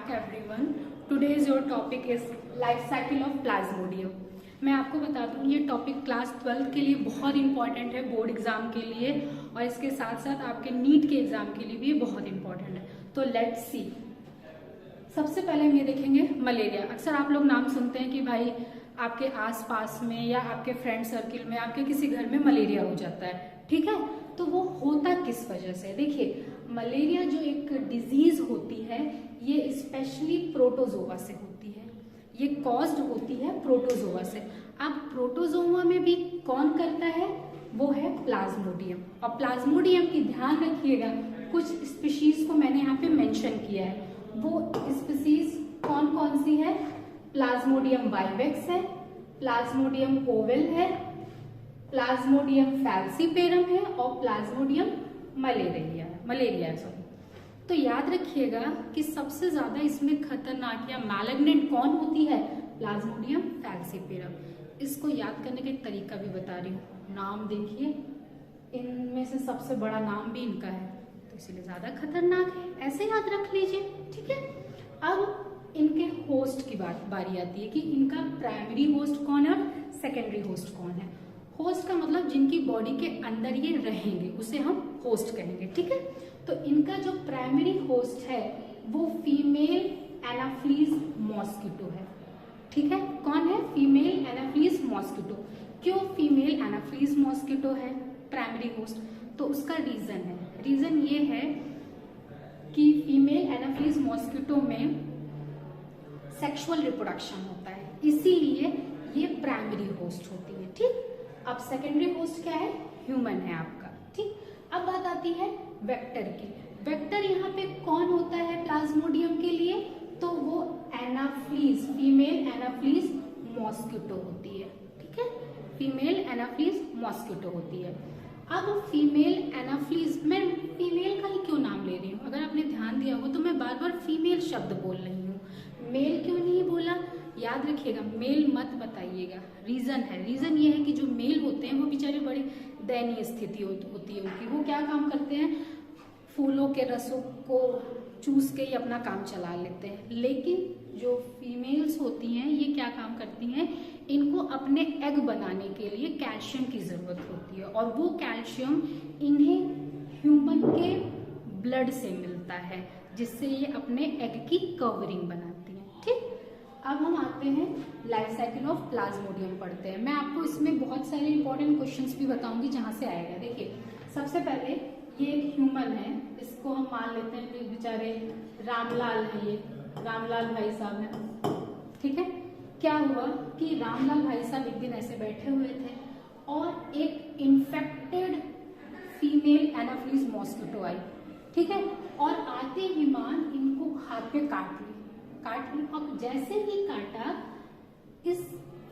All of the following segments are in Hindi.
Back everyone. Today's your topic is life cycle of Plasmodium. मैं आपको बता दूं ये टॉपिक क्लास 12 के लिए बहुत इंपॉर्टेंट है, बोर्ड एग्जाम के लिए, और इसके साथ साथ आपके नीट के एग्जाम के लिए भी ये बहुत इंपॉर्टेंट है। तो लेट्स सी। सबसे पहले हम ये देखेंगे मलेरिया। अक्सर आप लोग नाम सुनते हैं कि भाई आपके आसपास में या आपके फ्रेंड सर्किल में आपके किसी घर में मलेरिया हो जाता है, ठीक है। तो वो होता किस वजह से? देखिए, मलेरिया जो एक डिजीज होती है ये स्पेशली प्रोटोजोआ से होती है। ये कॉज्ड होती है प्रोटोजोआ से। अब प्रोटोजोआ में भी कौन करता है? वो है प्लाज्मोडियम। और प्लाज्मोडियम की ध्यान रखिएगा, कुछ स्पीशीज को मैंने यहाँ पे मेंशन किया है। वो स्पीशीज कौन कौन सी है? प्लाज्मोडियम वाइवेक्स है, प्लाज्मोडियम ओवेल है, प्लाज्मोडियम फैल्सीपेरम है और प्लाज्मोडियम मलेरिया सॉरी। तो याद रखिएगा कि सबसे ज्यादा इसमें खतरनाक या मैलिग्नेंट कौन होती है? Plasmodium falciparum. इसको याद करने का एक तरीका भी बता रही हूँ। नाम देखिए, इनमें से सबसे बड़ा नाम भी इनका है, तो इसीलिए ज्यादा खतरनाक है। ऐसे याद रख लीजिए, ठीक है। अब इनके होस्ट की बारी आती है कि इनका प्राइमरी होस्ट कौन है और सेकेंडरी होस्ट कौन है। होस्ट का मतलब जिनकी बॉडी के अंदर ये रहेंगे उसे हम होस्ट कहेंगे, ठीक है। तो इनका जो प्राइमरी होस्ट है वो फीमेल एनाफिलीज मॉस्किटो है, ठीक है। कौन है? Female Anopheles mosquito. क्यों फीमेल एनाफिलीज मॉस्किटो है प्राइमरी होस्ट? तो उसका रीजन ये है कि फीमेल एनाफिलीज मॉस्किटो में सेक्सुअल रिप्रोडक्शन होता है, इसीलिए ये प्राइमरी होस्ट होती है, ठीक। अब सेकेंडरी होस्ट क्या है? ह्यूमन है आपका, ठीक। अब बात आती है वेक्टर की। वेक्टर यहाँ पे कौन होता है प्लाज्मोडियम के लिए? तो वो एनाफिलीज, फीमेल एनाफिलीज मॉस्किटो होती है, ठीक है। फीमेल एनाफिलीज मॉस्किटो होती है। अब फीमेल एनाफिलीज, मैं फीमेल का ही क्यों नाम ले रही हूँ? अगर आपने ध्यान दिया हो तो मैं बार बार फीमेल शब्द बोल रही हूँ, मेल क्यों नहीं बोला? याद रखिएगा, मेल मत बताइएगा। रीजन ये है कि जो मेल होते हैं वो बेचारे बड़ी दयनीय स्थिति होती है उनकी। वो क्या काम करते हैं? फूलों के रसों को चूस के ही अपना काम चला लेते हैं। लेकिन जो फीमेल्स होती हैं ये क्या काम करती हैं? इनको अपने एग बनाने के लिए कैल्शियम की जरूरत होती है, और वो कैल्शियम इन्हें ह्यूमन के ब्लड से मिलता है, जिससे ये अपने एग की कवरिंग बनाती हैं, ठीक। अब हम आते हैं लाइफ साइकिल ऑफ प्लाज्मोडियम पढ़ते हैं। मैं आपको इसमें बहुत सारे इंपॉर्टेंट क्वेश्चंस भी बताऊंगी जहां से आएगा। देखिए, सबसे पहले ये एक ह्यूमन है, इसको हम मान लेते हैं कि बेचारे रामलाल है, ये रामलाल भाई साहब है, ठीक है। क्या हुआ कि रामलाल भाई साहब एक दिन ऐसे बैठे हुए थे और एक इन्फेक्टेड फीमेल एनाफिलीज मॉस्किटो आई, ठीक है। और आते ही मान इनको हाथ पे काट ली। अब जैसे ही काटा, इस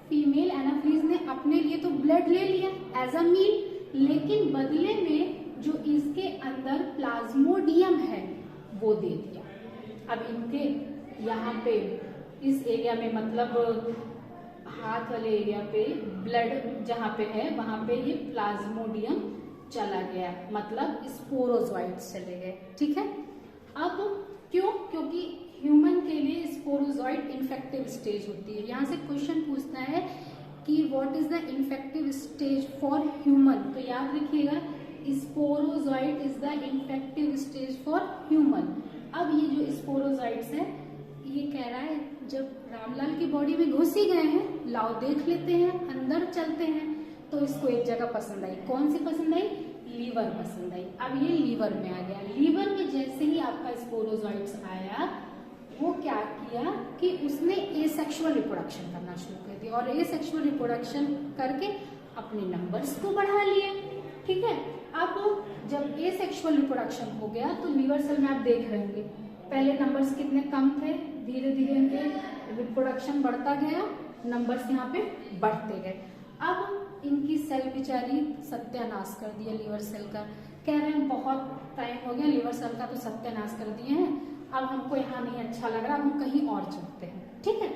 फीमेल एनाफिलीज ने अपने लिए तो ब्लड ले लिया एज अ मील, लेकिन बदले में जो इसके अंदर प्लाज्मोडियम है वो दे दिया। अब इनके यहाँ पे इस एरिया में, मतलब हाथ वाले एरिया पे ब्लड जहाँ पे है वहां पे ये प्लाज्मोडियम चला गया, मतलब स्पोरोजोइट्स चले गए, ठीक है। अब क्यों? क्योंकि ह्यूमन के लिए स्पोरोजोइट इन्फेक्टिव स्टेज होती है। यहाँ से क्वेश्चन पूछता है कि what is the infective stage for human? तो याद रखिएगा, sporozoite is the infective stage for human. अब ये जो स्पोरोजोइट्स है, ये कह रहा है जब रामलाल की बॉडी में घुस ही गए हैं, लाओ देख लेते हैं, अंदर चलते हैं। तो इसको एक जगह पसंद आई। कौन सी पसंद आई? लीवर पसंद आई। अब ये लीवर में आ गया। लीवर में जैसे ही आपका स्पोरोजोइट्स आया, वो क्या किया कि उसने एसेक्सुअल रिप्रोडक्शन करना शुरू कर दिया, और एसेक्सुअल रिप्रोडक्शन करके अपने नंबर्स को बढ़ा लिए, ठीक है। अब जब एसेक्सुअल रिप्रोडक्शन हो गया तो लीवर सेल में आप देख रहे होंगे पहले नंबर्स कितने कम थे, धीरे धीरे इनके रिप्रोडक्शन बढ़ता गया, नंबर्स यहाँ पे बढ़ते गए। अब इनकी सेल बेचारी सत्यानाश कर दिया लीवर सेल का। कह रहे हैं बहुत टाइम हो गया लीवर सेल का तो सत्यानाश कर दिए हैं, अब हमको यहाँ नहीं अच्छा लग रहा, हम कहीं और चलते हैं, ठीक है।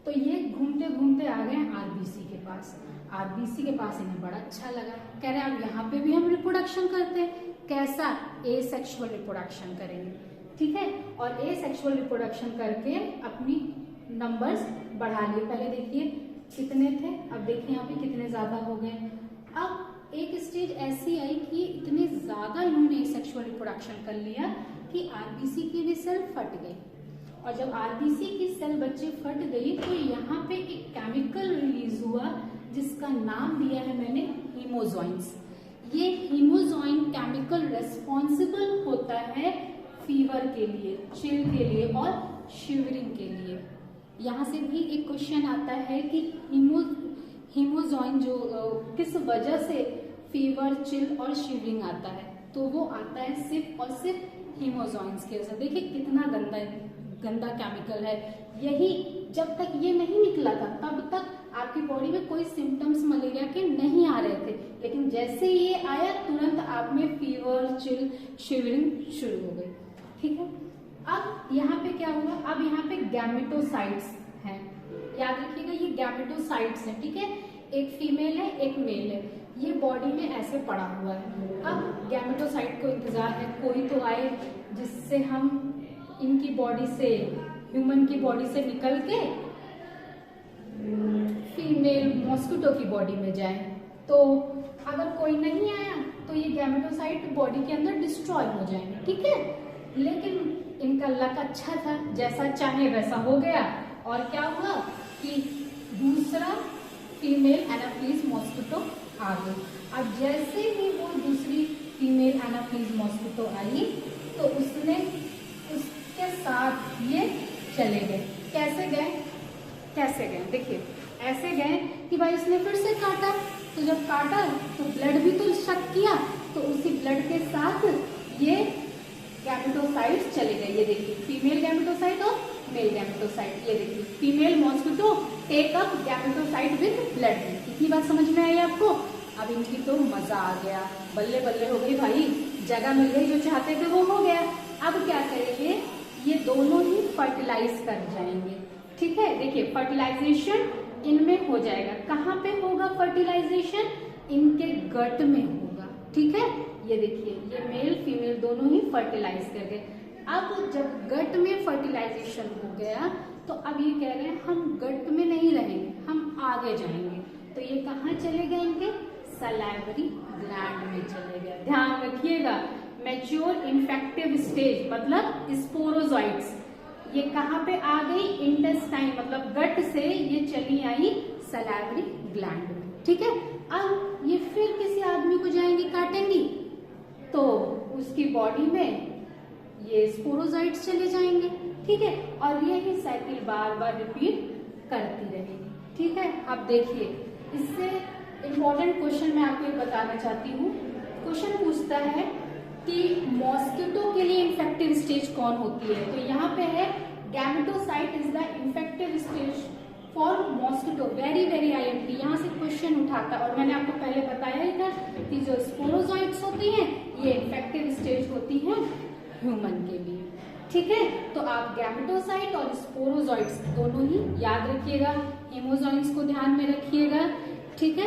तो ये घूमते घूमते आ गए आरबीसी के पास। आरबीसी के पास इन्हें बड़ा अच्छा लगा, कह रहे हैं अब यहाँ पे भी हम रिप्रोडक्शन करते हैं। कैसा? एसेक्सुअल रिप्रोडक्शन करेंगे। ठीक है, और ए सेक्सुअल रिप्रोडक्शन करके अपनी नंबर्स बढ़ा लिए। पहले देखिए कितने थे, अब देखिए यहाँ पे कितने ज्यादा हो गए। अब एक स्टेज ऐसी आई कि इतने ज्यादा इन्होंने सेक्सुअल रिप्रोडक्शन कर लिया कि आरबीसी की भी सेल फट गई, और जब आरबीसी की सेल बच्चे फट गई तो यहाँ पे एक केमिकल रिलीज हुआ जिसका नाम दिया है मैंने हीमोजॉइंस। ये हीमोजॉइन केमिकल रेस्पॉन्सिबल होता है फीवर के लिए, चिल के लिए और शिवरिंग के लिए। यहाँ से भी एक क्वेश्चन आता है कि हीमोजॉइन जो किस वजह से फीवर, चिल और शिवरिंग आता है, तो वो आता है सिर्फ और सिर्फ हीमोजॉइन्स के वजह से। देखिए कितना गंदा केमिकल है। यही जब तक ये नहीं निकला था तब तक आपकी बॉडी में कोई सिम्टम्स मलेरिया के नहीं आ रहे थे, लेकिन जैसे ये आया तुरंत आप में फीवर, चिल, शिवरिंग शुरू हो गई। ठीक है, अब यहाँ पे क्या हुआ, अब यहाँ पे गैमेटोसाइट्स हैं, याद रखिएगा ये गैमेटोसाइट्स हैं। ठीक है, एक फीमेल है एक मेल है, ये बॉडी में ऐसे पड़ा हुआ है। अब गैमेटोसाइट को इंतजार है कोई तो आए जिससे हम इनकी बॉडी से, ह्यूमन की बॉडी से निकल के फीमेल मॉस्किटो की बॉडी में जाए। तो अगर कोई नहीं आया तो ये गैमेटोसाइट बॉडी के अंदर डिस्ट्रॉय हो जाएंगे। ठीक है, लेकिन इनका लक अच्छा था, जैसा चाहे वैसा हो गया। और क्या हुआ कि दूसरा फीमेल एनाफिलीज मॉस्किटो आ गई। अब जैसे ही वो दूसरी फीमेल एनाफिलीज मॉस्किटो आई तो उसने उसके साथ ये चले गए। कैसे गए देखिए, ऐसे गए कि भाई उसने फिर से काटा, तो जब काटा तो ब्लड भी तो शक किया, तो उसी ब्लड के साथ ये गैमेटोसाइट्स चले गए। ये देखिए फीमेल गैमेटोसाइट और मेल गैमेटोसाइट। ये देखिए female mosquito take up gametocyte with blood. कितनी बात समझ में आई आपको? अब इनकी तो मजा आ गया, बल्ले बल्ले हो गई भाई, जगह मिल गई, जो चाहते थे वो हो गया। अब क्या करेंगे, ये दोनों ही फर्टिलाइज कर जाएंगे। ठीक है, देखिए फर्टिलाइजेशन इनमें हो जाएगा। कहाँ पे होगा फर्टिलाइजेशन? इनके गट में होगा। ठीक है, ये देखिए ये मेल फीमेल दोनों ही फर्टिलाइज कर गए। अब जब गट में फर्टिलाइजेशन हो गया तो अब ये कह रहे हैं हम गट में नहीं रहेंगे, हम आगे जाएंगे। तो ये कहाँ चले गए? इनके सलाइवरी ग्लैंड में चले गए। ध्यान रखिएगा, मैच्योर इन्फेक्टिव स्टेज मतलब स्पोरोजॉइट्स, ये कहाँ पे आ गई? इंटेस्टाइन मतलब गट से ये चली आई सलाइवरी ग्लैंड में। ठीक है, अब ये फिर किसी आदमी को जाएंगी काटेंगी तो उसकी बॉडी में ये स्पोरोजॉइट्स चले जाएंगे। ठीक है, और यही साइकिल बार बार रिपीट करती रहेगी। ठीक है, अब देखिए इससे इम्पोर्टेंट क्वेश्चन मैं आपको एक बताना चाहती हूँ। क्वेश्चन पूछता है कि मॉस्किटो के लिए इन्फेक्टिव स्टेज कौन होती है? तो यहाँ पे है gametocyte is the infective stage for mosquito. Very very IMP, यहाँ से क्वेश्चन उठाता है। और मैंने आपको पहले बताया ही था कि जो स्पोरोजॉइट्स होती हैं ये इन्फेक्टिव स्टेज होती हैं ह्यूमन के लिए। ठीक है, तो आप गैमेटोसाइट और स्पोरोजॉइट्स दोनों ही याद रखिएगा, हीमोजॉइट्स को ध्यान में रखिएगा। ठीक है।